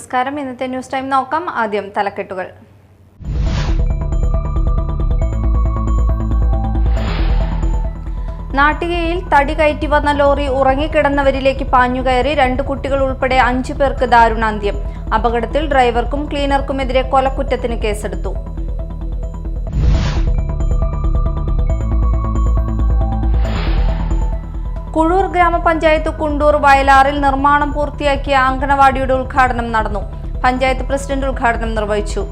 നമസ്കാരം. ഇന്നത്തെ news time നോക്കാം. ആദ്യം തലക്കെട്ടുകൾ. നാട്ടികയിൽ തടി കയറ്റി വന്ന ലോറി ഉറങ്ങിക്കിടന്നവരിലേക്ക് പാഞ്ഞുകയറി 2 കുട്ടികൾ ഉൾപ്പെടെ 5 പേർക്ക് ദാരുണാന്ത്യം. അപകടത്തിൽ ഡ്രൈവർക്കും ക്ലീനർക്കുമെതിരെ കൊലക്കുറ്റത്തിന് കേസെടുത്തു. കുഴൂർ ഗ്രാമപഞ്ചായത്ത് കുണ്ടൂർ വയലാറിൽ നിർമ്മാണം പൂർത്തിയാക്കിയ അങ്കണവാടിയുടെ ഉദ്ഘാടനം നടന്നു. പഞ്ചായത്ത് പ്രസിഡന്റ് ഉദ്ഘാടനം നിർവഹിച്ചു.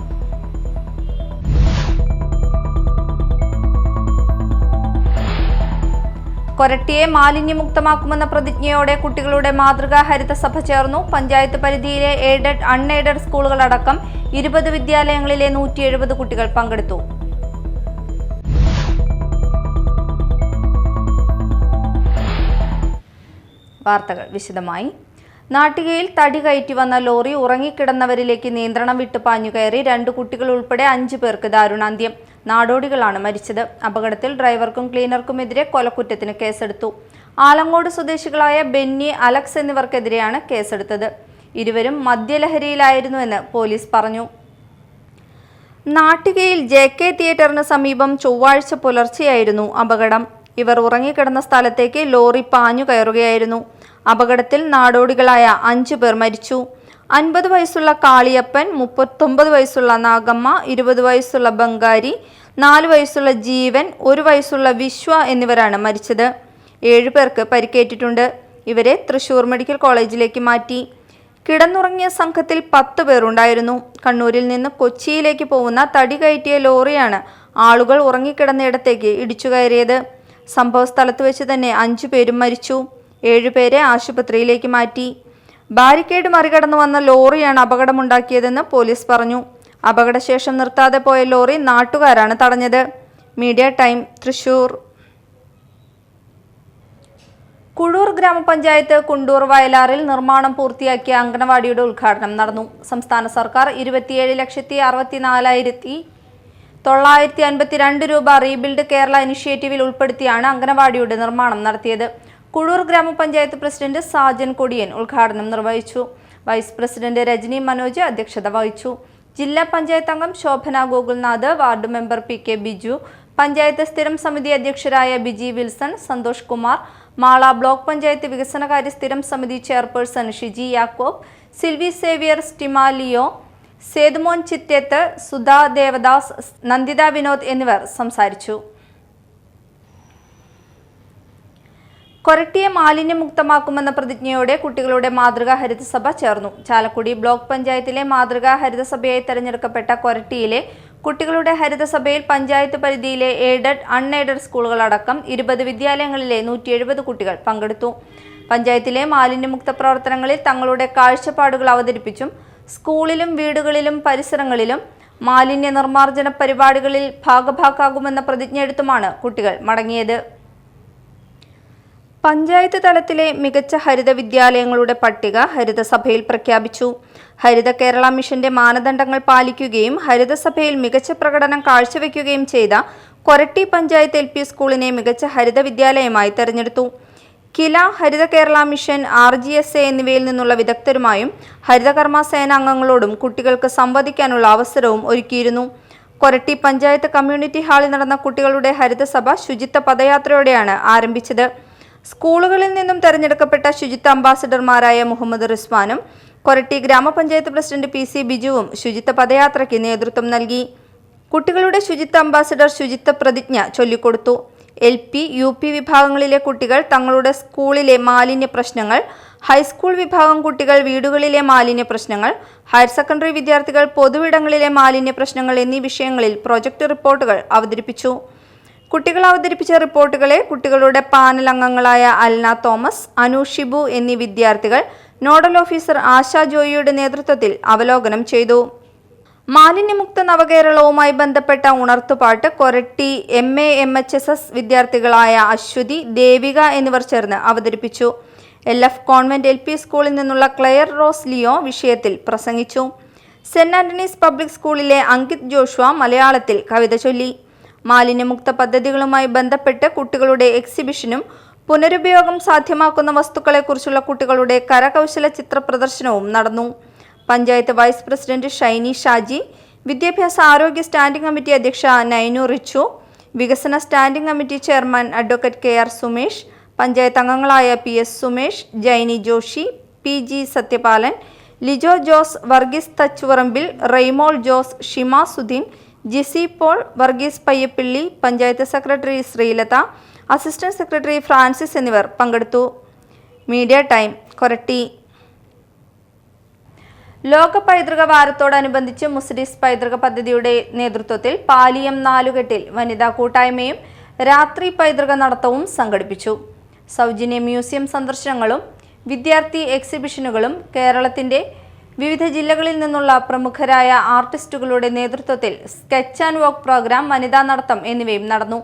കൊരട്ടിയെ മാലിന്യമുക്തമാക്കുമെന്ന പ്രതിജ്ഞയോടെ കുട്ടികളുടെ മാതൃകാ ഹരിതസഭ ചേർന്നു. പഞ്ചായത്ത് പരിധിയിലെ എയ്ഡഡ് അൺഎയ്ഡഡ് സ്കൂളുകളടക്കം 20 വിദ്യാലയങ്ങളിലെ 170 കുട്ടികൾ പങ്കെടുത്തു. വാർത്തകൾ വിശദമായി. നാട്ടികയിൽ തടി കയറ്റി വന്ന ലോറി ഉറങ്ങിക്കിടന്നവരിലേക്ക് നിയന്ത്രണം വിട്ട് പാഞ്ഞുകയറി 2 കുട്ടികൾ ഉൾപ്പെടെ 5 പേർക്ക് ദാരുണാന്ത്യം. നാടോടികളാണ് മരിച്ചത്. അപകടത്തിൽ ഡ്രൈവർക്കും ക്ലീനർക്കുമെതിരെ കൊലക്കുറ്റത്തിന് കേസെടുത്തു. ആലങ്ങോട് സ്വദേശികളായ ബെന്നി, അലക്സ് എന്നിവർക്കെതിരെയാണ് കേസെടുത്തത്. ഇരുവരും മദ്യലഹരിയിലായിരുന്നുവെന്ന് പോലീസ് പറഞ്ഞു. നാട്ടികയിൽ JK തിയേറ്ററിന് സമീപം ചൊവ്വാഴ്ച പുലർച്ചെയായിരുന്നു അപകടം. ഇവർ ഉറങ്ങിക്കിടന്ന സ്ഥലത്തേക്ക് ലോറി പാഞ്ഞു കയറുകയായിരുന്നു. അപകടത്തിൽ നാടോടികളായ 5 പേർ മരിച്ചു. 50 വയസ്സുള്ള കാളിയപ്പൻ, 39 വയസ്സുള്ള നാഗമ്മ, 20 വയസ്സുള്ള ബംഗാരി, 4 വയസ്സുള്ള ജീവൻ, 1 വയസ്സുള്ള വിശ്വ എന്നിവരാണ് മരിച്ചത്. 7 പേർക്ക് പരിക്കേറ്റിട്ടുണ്ട്. ഇവരെ തൃശൂർ മെഡിക്കൽ കോളേജിലേക്ക് മാറ്റി. കിടന്നുറങ്ങിയ സംഘത്തിൽ 10 പേർ ഉണ്ടായിരുന്നു. കണ്ണൂരിൽ നിന്ന് കൊച്ചിയിലേക്ക് പോകുന്ന തടി കയറ്റിയ ലോറിയാണ് ആളുകൾ ഉറങ്ങിക്കിടന്നയിടത്തേക്ക് ഇടിച്ചു കയറിയത്. സംഭവ സ്ഥലത്ത് വെച്ച് തന്നെ 5 പേരും മരിച്ചു. 7 പേരെ ആശുപത്രിയിലേക്ക് മാറ്റി. ബാരിക്കേഡ് മറികടന്നു വന്ന ലോറിയാണ് അപകടമുണ്ടാക്കിയതെന്ന് പോലീസ് പറഞ്ഞു. അപകടശേഷം നിർത്താതെ പോയ ലോറി നാട്ടുകാരാണ് തടഞ്ഞത്. Media time, Thrissur. കുഴൂർ ഗ്രാമപഞ്ചായത്ത് കുണ്ടൂർ വയലാറിൽ നിർമ്മാണം പൂർത്തിയാക്കിയ അങ്കണവാടിയുടെ ഉദ്ഘാടനം നടന്നു. സംസ്ഥാന സർക്കാർ 27,64,952 രൂപ റീബിൽഡ് കേരള ഇനിഷ്യേറ്റീവിൽ ഉൾപ്പെടുത്തിയാണ് അങ്കണവാടിയുടെ നിർമ്മാണം നടത്തിയത്. കുഴൂർ ഗ്രാമപഞ്ചായത്ത് പ്രസിഡന്റ് സാജൻ കൊടിയൻ ഉദ്ഘാടനം നിർവഹിച്ചു. വൈസ് പ്രസിഡന്റ് രജനി മനോജ് അധ്യക്ഷത വഹിച്ചു. ജില്ലാ പഞ്ചായത്ത് അംഗം Shobhana Gokulnath, ward member PK Biju, panchayat സ്ഥിരം സമിതി അധ്യക്ഷരായ ബിജി വിൽസൺ, സന്തോഷ് കുമാർ, മാള ബ്ലോക്ക് പഞ്ചായത്ത് വികസനകാര്യ സ്ഥിരം സമിതി chairperson Shiji Yakob, Silvy Xavier, Stima Leo, Sethumon Chittethu, Sudha Devadas, Nanditha Vinod എന്നിവർ സംസാരിച്ചു. കൊരട്ടിയെ മാലിന്യമുക്തമാക്കുമെന്ന പ്രതിജ്ഞയോടെ കുട്ടികളുടെ മാതൃകാ ഹരിതസഭ ചേർന്നു. ചാലക്കുടി ബ്ലോക്ക് പഞ്ചായത്തിലെ മാതൃകാ ഹരിതസഭയായി തെരഞ്ഞെടുക്കപ്പെട്ട കൊരട്ടിയിലെ കുട്ടികളുടെ ഹരിതസഭയിൽ പഞ്ചായത്ത് പരിധിയിലെ എയ്ഡഡ് അൺഎയ്ഡഡ് സ്കൂളുകളടക്കം 20 വിദ്യാലയങ്ങളിലെ 170 കുട്ടികൾ പങ്കെടുത്തു. പഞ്ചായത്തിലെ മാലിന്യമുക്ത പ്രവർത്തനങ്ങളിൽ തങ്ങളുടെ കാഴ്ചപ്പാടുകൾ അവതരിപ്പിച്ചും സ്കൂളിലും വീടുകളിലും പരിസരങ്ങളിലും മാലിന്യ നിർമ്മാർജ്ജന പരിപാടികളിൽ ഭാഗഭാക്കാകുമെന്ന പ്രതിജ്ഞ എടുത്തുമാണ് കുട്ടികൾ മടങ്ങിയത്. പഞ്ചായത്ത് തലത്തിലെ മികച്ച ഹരിത വിദ്യാലയങ്ങളുടെ പട്ടിക ഹരിതസഭയിൽ പ്രഖ്യാപിച്ചു. ഹരിത കേരള മിഷന്റെ മാനദണ്ഡങ്ങൾ പാലിക്കുകയും ഹരിതസഭയിൽ മികച്ച പ്രകടനം കാഴ്ചവെക്കുകയും ചെയ്ത കൊരട്ടി പഞ്ചായത്ത് LP സ്കൂളിനെ മികച്ച ഹരിത വിദ്യാലയമായി തെരഞ്ഞെടുത്തു. കില, ഹരിത കേരള മിഷൻ, RGSA എന്നിവയിൽ നിന്നുള്ള വിദഗ്ധരുമായും ഹരിതകർമ്മ സേന അംഗങ്ങളോടും കുട്ടികൾക്ക് സംവദിക്കാനുള്ള അവസരവും ഒരുക്കിയിരുന്നു. കൊരട്ടി പഞ്ചായത്ത് കമ്മ്യൂണിറ്റി ഹാളിൽ നടന്ന കുട്ടികളുടെ ഹരിതസഭ ശുചിത്വ പദയാത്രയോടെയാണ് ആരംഭിച്ചത്. സ്കൂളുകളിൽ നിന്നും തെരഞ്ഞെടുക്കപ്പെട്ട ശുചിത്വ അംബാസിഡർമാരായ മുഹമ്മദ് റിസ്വാനും കൊരട്ടി ഗ്രാമപഞ്ചായത്ത് പ്രസിഡന്റ് PC ബിജുവും ശുചിത്വ പദയാത്രയ്ക്ക് നേതൃത്വം നൽകി. കുട്ടികളുടെ ശുചിത്വ അംബാസിഡർ ശുചിത്വ പ്രതിജ്ഞ ചൊല്ലിക്കൊടുത്തു. LP, UP വിഭാഗങ്ങളിലെ കുട്ടികൾ തങ്ങളുടെ സ്കൂളിലെ മാലിന്യ പ്രശ്നങ്ങൾ, ഹൈസ്കൂൾ വിഭാഗം കുട്ടികൾ വീടുകളിലെ മാലിന്യ പ്രശ്നങ്ങൾ, ഹയർ സെക്കൻഡറി വിദ്യാർത്ഥികൾ പൊതുവിടങ്ങളിലെ മാലിന്യ പ്രശ്നങ്ങൾ എന്നീ വിഷയങ്ങളിൽ പ്രൊജക്ട് റിപ്പോർട്ടുകൾ അവതരിപ്പിച്ചു. കുട്ടികൾ അവതരിപ്പിച്ച റിപ്പോർട്ടുകളെ കുട്ടികളുടെ പാനൽ അംഗങ്ങളായ അൽന തോമസ്, അനു ഷിബു എന്നീ വിദ്യാർത്ഥികൾ നോഡൽ ഓഫീസർ ആശ ജോയിയുടെ നേതൃത്വത്തിൽ അവലോകനം ചെയ്തു. മാലിന്യമുക്ത നവകേരളവുമായി ബന്ധപ്പെട്ട ഉണർത്തുപാട്ട് കൊരട്ടി MA MHSS വിദ്യാർത്ഥികളായ അശ്വതി, ദേവിക എന്നിവർ ചേർന്ന് അവതരിപ്പിച്ചു. LF കോൺവെന്റ് LP സ്കൂളിൽ നിന്നുള്ള ക്ലെയർ റോസ് ലിയോ വിഷയത്തിൽ പ്രസംഗിച്ചു. സെന്റ് ആന്റണീസ് പബ്ലിക് സ്കൂളിലെ അങ്കിത് ജോഷുവ മലയാളത്തിൽ കവിത ചൊല്ലി. മാലിന്യമുക്ത പദ്ധതികളുമായി ബന്ധപ്പെട്ട് കുട്ടികളുടെ എക്സിബിഷനും പുനരുപയോഗം സാധ്യമാക്കുന്ന വസ്തുക്കളെക്കുറിച്ചുള്ള കുട്ടികളുടെ കരകൗശല ചിത്ര പ്രദർശനവും നടന്നു. പഞ്ചായത്ത് വൈസ് പ്രസിഡന്റ് ഷൈനി ഷാജി, വിദ്യാഭ്യാസ ആരോഗ്യ സ്റ്റാൻഡിംഗ് കമ്മിറ്റി അധ്യക്ഷ നൈനു റിച്ചു, വികസന standing committee chairman advocate K R. Sumesh, panchayat അംഗങ്ങളായ P S. Sumesh, Jaini Joshi, P G. Sathyapalan, Lijo Jose, Varghese Thachuvarambil, Reymol Jose, Shima Sudheen, Jisi Paul, Varghese Payyappilly, panchayat secretary Sreelatha, assistant secretary Francis എന്നിവർ പങ്കെടുത്തു. Media time, Koratty. ലോക പൈതൃക വാരത്തോടനുബന്ധിച്ച് മുസ്ലിസ് പൈതൃക പദ്ധതിയുടെ നേതൃത്വത്തിൽ പാലിയം നാലുകെട്ടിൽ വനിതാ കൂട്ടായ്മയും രാത്രി പൈതൃക നടത്തവും സംഘടിപ്പിച്ചു. സൗജന്യ മ്യൂസിയം സന്ദർശനങ്ങളും വിദ്യാർത്ഥി എക്സിബിഷനുകളും കേരളത്തിന്റെ വിവിധ ജില്ലകളിൽ നിന്നുള്ള പ്രമുഖരായ ആർട്ടിസ്റ്റുകളുടെ നേതൃത്വത്തിൽ സ്കെച്ച് ആൻഡ് വോക്ക് പ്രോഗ്രാം, വനിതാ നടത്തം എന്നിവയും നടന്നു.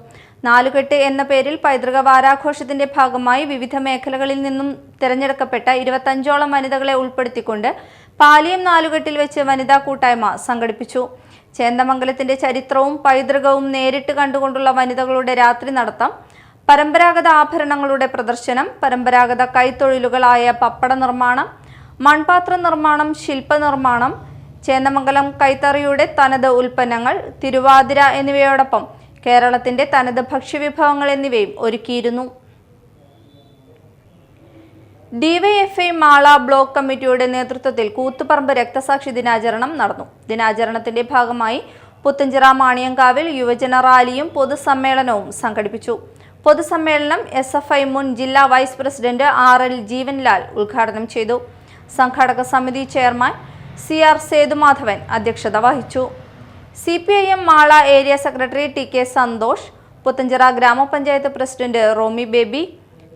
നാലുകെട്ട് എന്ന പേരിൽ പൈതൃക വാരാഘോഷത്തിന്റെ ഭാഗമായി വിവിധ മേഖലകളിൽ നിന്നും തിരഞ്ഞെടുക്കപ്പെട്ട 25ഓളം വനിതകളെ ഉൾപ്പെടുത്തിക്കൊണ്ട് പാലിയം നാലുകെട്ടിൽ വെച്ച് വനിതാ കൂട്ടായ്മ സംഘടിപ്പിച്ചു. ചേന്ദമംഗലത്തിന്റെ ചരിത്രവും പൈതൃകവും നേരിട്ട് കണ്ടുകൊണ്ടുള്ള വനിതകളുടെ രാത്രി നടത്തം, പരമ്പരാഗത ആഭരണങ്ങളുടെ പ്രദർശനം, പരമ്പരാഗത കൈത്തൊഴിലുകളായ പപ്പട നിർമ്മാണം, മൺപാത്ര നിർമ്മാണം, ശില്പനിർമ്മാണം, ചേന്ദമംഗലം കൈത്തറിയുടെ തനത് ഉൽപ്പന്നങ്ങൾ, തിരുവാതിര എന്നിവയോടൊപ്പം കേരളത്തിന്റെ തനത് ഭക്ഷ്യവിഭവങ്ങൾ എന്നിവയും ഒരുക്കിയിരുന്നു. ഡിവൈഎഫ്ഐ മാള ബ്ലോക്ക് കമ്മിറ്റിയുടെ നേതൃത്വത്തിൽ കൂത്തുപറമ്പ് രക്തസാക്ഷി ദിനാചരണം നടന്നു. ദിനാചരണത്തിന്റെ ഭാഗമായി പുത്തഞ്ചിറ മാണിയങ്കാവിൽ യുവജന റാലിയും പൊതുസമ്മേളനവും സംഘടിപ്പിച്ചു. പൊതുസമ്മേളനം SFI മുൻ ജില്ലാ വൈസ് പ്രസിഡന്റ് RL ജീവൻലാൽ ഉദ്ഘാടനം ചെയ്തു. സംഘാടക സമിതി ചെയർമാൻ CR സേതുമാധവൻ അധ്യക്ഷത വഹിച്ചു. CPIM Mala area secretary TK Santhosh, Puthenchira grama panchayat president Romy Baby,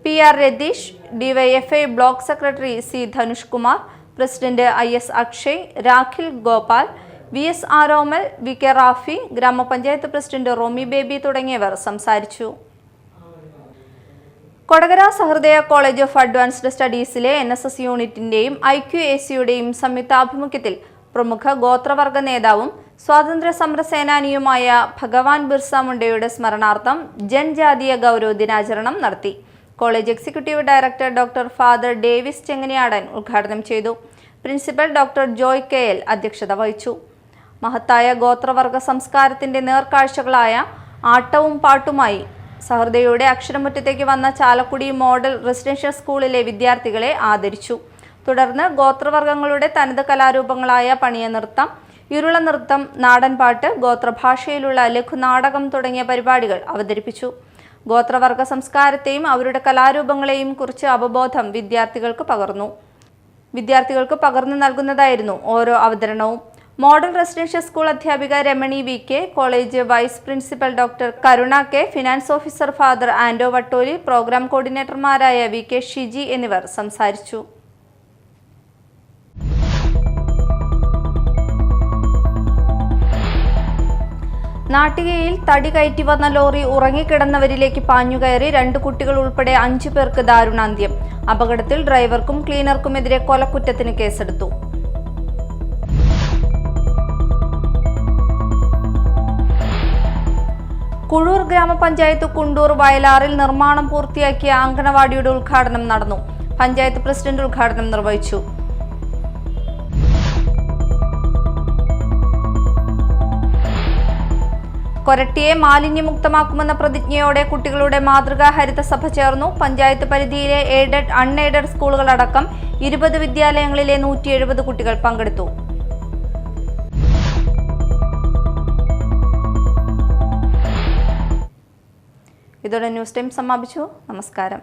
PR Ratheesh, DYFI block secretary C Dhanush Kumar, president IS Akshay, Rakhil Gopal, VS Aromal, VK Rafi, grama panchayat president Romy Baby തുടങ്ങിയവർ സംസാരിച്ചു. Kodakara Sahrudaya college of advanced സ്റ്റഡീസിലെ NSS യൂണിറ്റിന്റെയും IQACയുടെയും സംയുക്താഭിമുഖ്യത്തിൽ പ്രമുഖ ഗോത്രവർഗ നേതാവും സ്വാതന്ത്ര്യ സമര സേനാനിയുമായ ഭഗവാൻ ബിർസ മുണ്ടയുടെ സ്മരണാർത്ഥം ജൻജാതീയ ഗൗരവ ദിനാചരണം നടത്തി. College executive director doctor father Davis Chenganiyadan ഉദ്ഘാടനം ചെയ്തു. പ്രിൻസിപ്പൽ ഡോക്ടർ ജോയ് KL അധ്യക്ഷത വഹിച്ചു. മഹത്തായ ഗോത്രവർഗ സംസ്കാരത്തിന്റെ നേർക്കാഴ്ചകളായ ആട്ടവും പാട്ടുമായി സഹൃദയയുടെ അക്ഷരമുറ്റത്തേക്ക് വന്ന ചാലക്കുടി മോഡൽ റെസിഡൻഷ്യൽ സ്കൂളിലെ വിദ്യാർത്ഥികളെ ആദരിച്ചു. തുടർന്ന് ഗോത്രവർഗങ്ങളുടെ തനത് കലാരൂപങ്ങളായ പണിയ നൃത്തം, ഇരുള നൃത്തം, നാടൻപാട്ട്, ഗോത്രഭാഷയിലുള്ള ലഘുനാടകം തുടങ്ങിയ പരിപാടികൾ അവതരിപ്പിച്ചു. ഗോത്രവർഗ സംസ്കാരത്തെയും അവരുടെ കലാരൂപങ്ങളെയും കുറിച്ച് അവബോധം വിദ്യാർത്ഥികൾക്ക് പകർന്നു നൽകുന്നതായിരുന്നു ഓരോ അവതരണവും. മോഡൽ റെസിഡൻഷ്യൽ സ്കൂൾ അധ്യാപിക Ramani VK, college vice principal doctor Karuna K, finance officer father Ando Vattoli, programme കോർഡിനേറ്റർമാരായ VK ഷിജി എന്നിവർ സംസാരിച്ചു. നാട്ടികയിൽ തടി കയറ്റി വന്ന ലോറി ഉറങ്ങിക്കിടന്നവരിലേക്ക് പാഞ്ഞുകയറി 2 കുട്ടികൾ ഉൾപ്പെടെ 5 പേർക്ക് ദാരുണാന്ത്യം. അപകടത്തിൽ ഡ്രൈവർക്കും ക്ലീനർക്കുമെതിരെ കൊലക്കുറ്റത്തിന് കേസെടുത്തു. കുഴൂർ ഗ്രാമപഞ്ചായത്ത് കുണ്ടൂർ വയലാറിൽ നിർമ്മാണം പൂർത്തിയാക്കിയ അങ്കണവാടിയുടെ ഉദ്ഘാടനം നടന്നു. പഞ്ചായത്ത് പ്രസിഡന്റ് ഉദ്ഘാടനം നിർവഹിച്ചു. കൊരട്ടിയെ മാലിന്യമുക്തമാക്കുമെന്ന പ്രതിജ്ഞയോടെ കുട്ടികളുടെ മാതൃകാ ഹരിതസഭ ചേർന്നു. പഞ്ചായത്ത് പരിധിയിലെ എയ്ഡഡ്, അൺഎയ്ഡഡ് സ്കൂളുകളടക്കം 20 വിദ്യാലയങ്ങളിലെ 170 കുട്ടികൾ പങ്കെടുത്തു. ഇതോടെ ന്യൂസ് ടൈം സമാപിച്ചു. നമസ്കാരം.